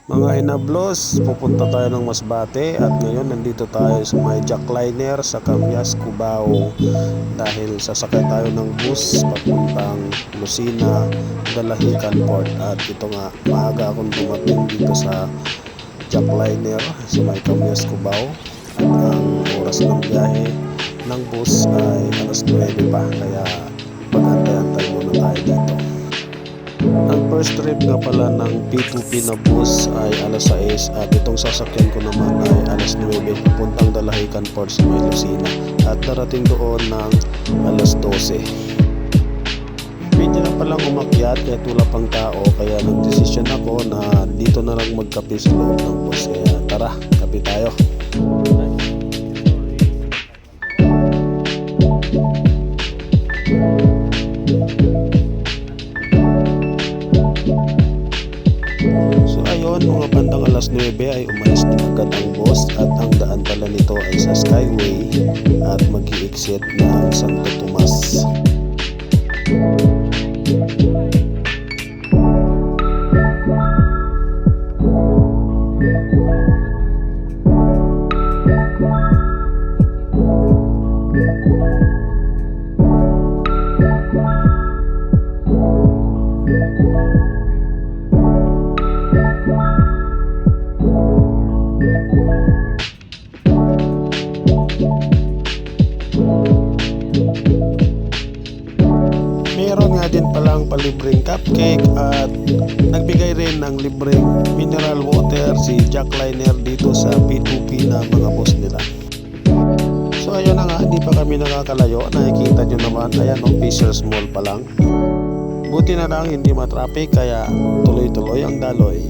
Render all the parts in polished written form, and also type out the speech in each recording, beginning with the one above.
Mga hinablos, pupunta tayo ng Masbate at ngayon nandito tayo sa may jackliner sa Camias, Cubao dahil sasakay tayo ng bus papuntang Lucena, Dalahican Port. At ito nga, maaga akong dumating dito sa jackliner sa may Camias, Cubao at ang oras ng biyahe ng bus ay alas 9 pa, kaya mag-antay-antay muna tayo dito. Ang first trip nga pala ng P2P na bus ay alas 6 at itong sasakyan ko naman ay alas 9 pupuntang Dalahican Port sa may Lucena at darating doon ng alas 12. Pwede na palang umakyat kahit wala pang tao, kaya nagdesisyon ako na dito na lang magkape sa loob ng bus, kaya tara, kape tayo. So ayun, mga bandang alas 9 ay umalis na agad ang bus at ang daan pala nito ay sa Skyway at mag-i-exit ng Santo Tomas. Meron nga din palang palibreng cupcake at nagbigay rin ng libreng mineral water si jackliner dito sa P2P na mga bus nila. So ayun na nga, hindi pa kami nakakalayo. Nakikita nyo naman, ayan o, Fisher's Mall pa lang. Buti na lang hindi matraffic, kaya tuloy-tuloy ang daloy.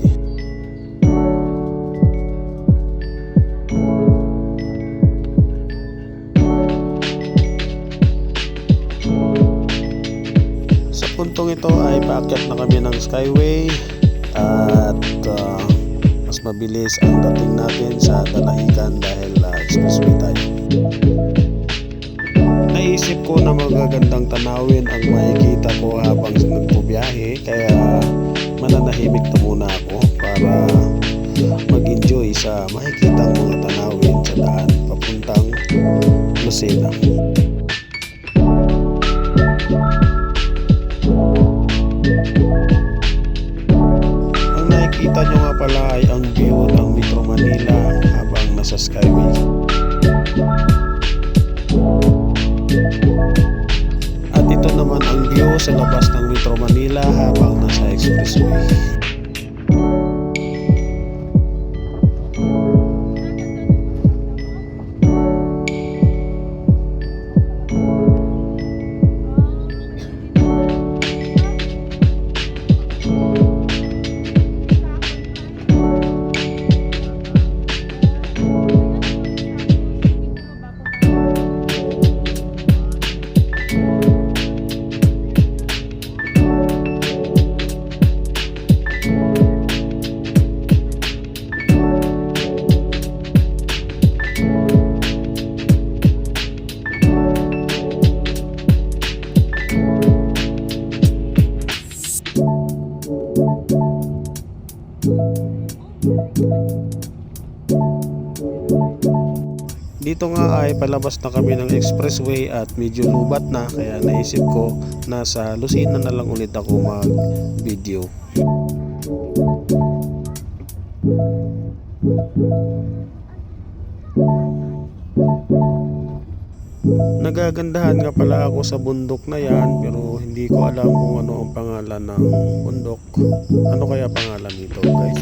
Sa puntong ito ay paakyat na kami ng Skyway at mas mabilis ang dating natin sa Dalahican dahil expressway tayo. Naisip ko na magagandang tanawin ang makikita ko habang nagbubiyahe, kaya mananahimik na muna ako para mag-enjoy sa makikita mga tanawin sa daan papuntang Lucena. Ang nakikita nyo nga pala ay ang view ng Metro Manila habang nasa Skyway. At ito naman ang view sa labas ng Metro Manila habang nasa expressway. Dito nga ay palabas na kami ng expressway at medyo lubat na, kaya naisip ko na sa Lucena na lang ulit ako mag-video. Nagagandahan nga pala ako sa bundok na yan, pero hindi ko alam kung ano ang pangalan ng bundok. Ano kaya pangalan nito, guys?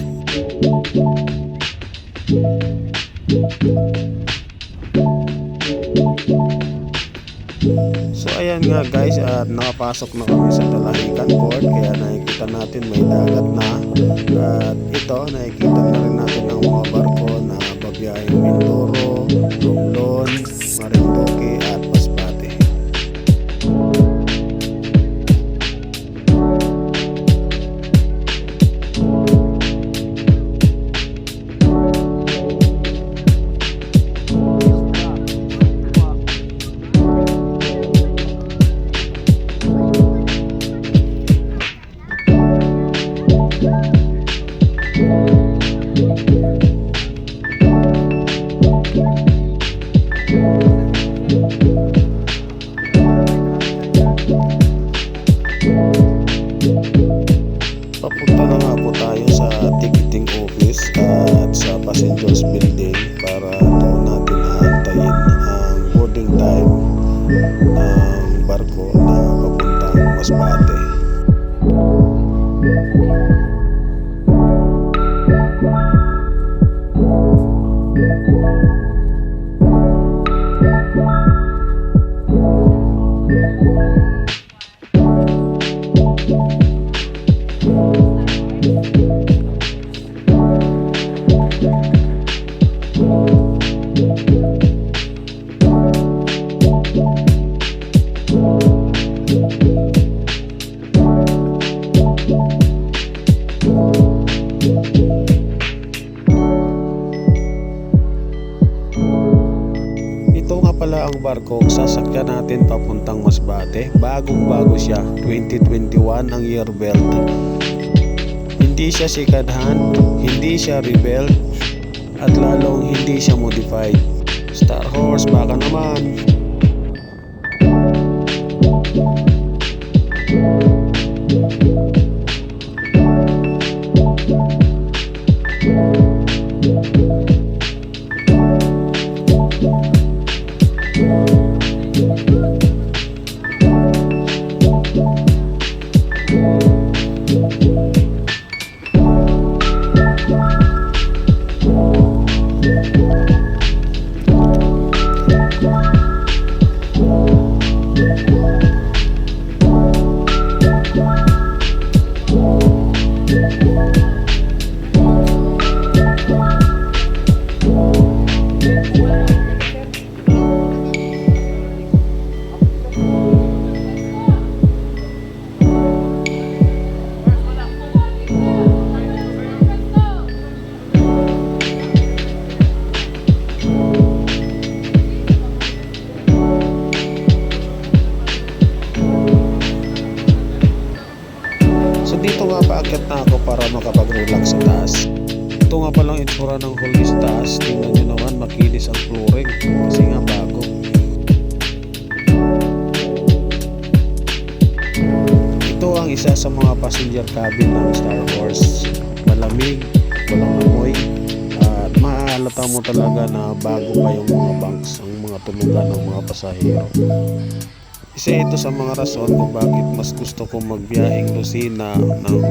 So ayan nga guys, at nakapasok na kami sa Dalahican Port, kaya nakikita natin may dagat na. At ito, nakikita na rin natin ang mga barko na babiyaheng Mindoro, Romblon, Marinduque at Masbate. Papunta na nga po tayo sa ticketing office at sa passengers building para doon natin aantayin ang boarding time ng barko na papuntang Masbate. Ito nga pala ang barko sasakyan natin papuntang Masbate. Bagong-bago siya, 2021 ang year belt. Hindi siya second hand, hindi siya rebuilt, at lalong hindi siya modified. Star Horse, baka naman. So dito nga paakyat na ako para makapag-relax sa taas. Ito nga palang itsura ng huli sa taas. Tingnan nyo naman, makinis ang flooring kasi nga bago. Ito ang isa sa mga passenger cabin ng Star Horse. Malamig, walang amoy, at maaalata mo talaga na bago pa yung mga bunks, ang mga tulugan ng mga pasahero. Isa ito sa mga rason kung bakit mas gusto kong magbiyaheng Lucena nang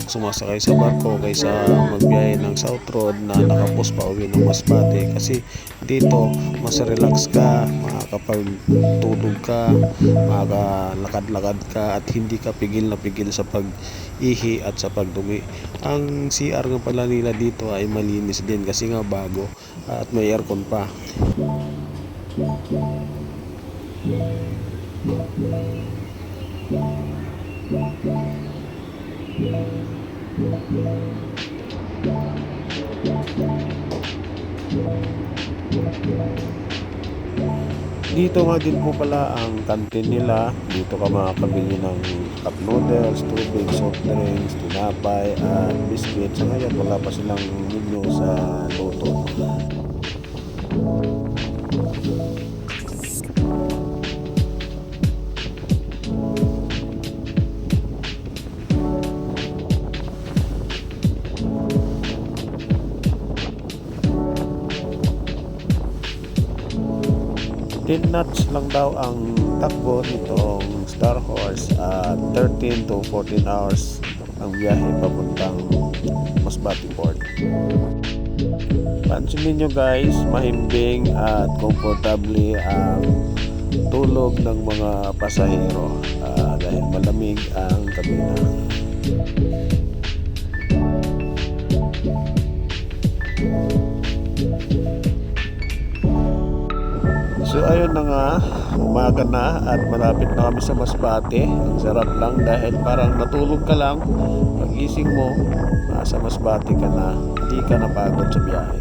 sumasakay sa barko kaysa magbiyahe ng South Road na nakapos pa uwi ng Masbate, kasi dito mas relax ka, makakapagtulog ka, makakalakad-lakad ka at hindi ka pigil na pigil sa pag-ihi at sa pagdumi. Ang CR nga pala nila dito ay malinis din kasi nga bago at may aircon pa. Dito nga din po pala ang kantin nila. Dito ka makakabili ng cup noodles, tubig, soft drinks, tinapay at biscuit. Sa ngayon wala pa silang menu sa Lotto. Ten knots lang daw ang takbo nitong Star Horse at 13 to 14 hours ang biyahe papuntang Masbate Port. Pansinin nyo guys, mahimbing at komportable ang tulog ng mga pasahero dahil malamig ang kabina. So ayun na nga, umaga na at malapit na kami sa Masbate. Ang sarap lang dahil parang natulog ka lang, pag-gising mo, nasa Masbate ka na, hindi ka napagod sa biyahe.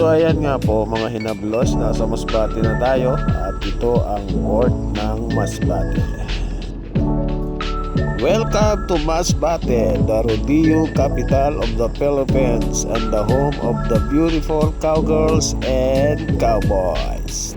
So ayan nga po mga hinablos, nasa Masbate na tayo at ito ang port ng Masbate. Welcome to Masbate, the rodeo capital of the Philippines and the home of the beautiful cowgirls and cowboys.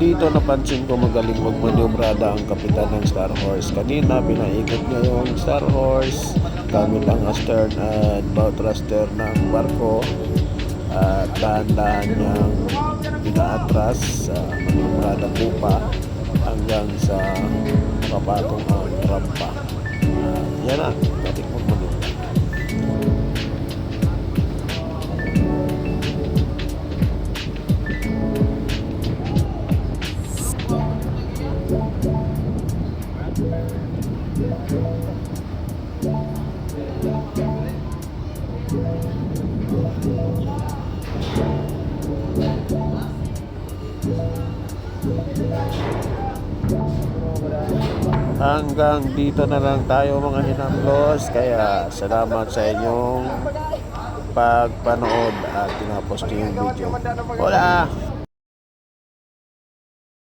Dito napansin ko magaling magmanyobrada ang kapitan ng Star Horse. Kanina pinaikot niya yung Star Horse gamit ang astern at bow thruster ng barko at dahan-dahan niyang pinaatras sa manyobrada pupa hanggang sa papatong ang rampa. Yan na, dating magmanyobrada. Hanggang dito na lang tayo mga hinamblos, kaya salamat sa inyong pagpanood at tinapos ko yung video. Hola!